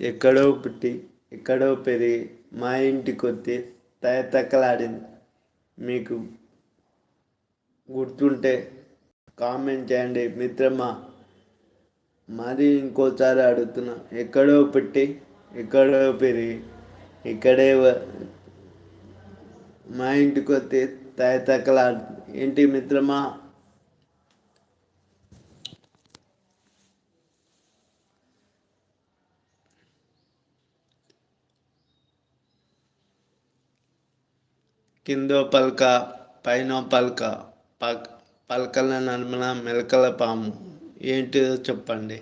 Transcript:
ఎక్కడో పుట్టి ఎక్కడో పెరిగి మా ఇంటికి వచ్చి తయతక్కలాడింది. మీకు గుర్తుంటే కామెంట్ చేయండి మిత్రమా. మరి ఇంకోసారి అడుగుతున్నా, ఎక్కడో పుట్టి ఎక్కడో పెరిగి ఇక్కడే మా ఇంటికి వస్తే తయతక్కలాడుతుంది ఏంటి మిత్రమా? కిందో పలక పైన పలక పలకల నడుమన మెలకల పాము ఏంటిదో చెప్పండి.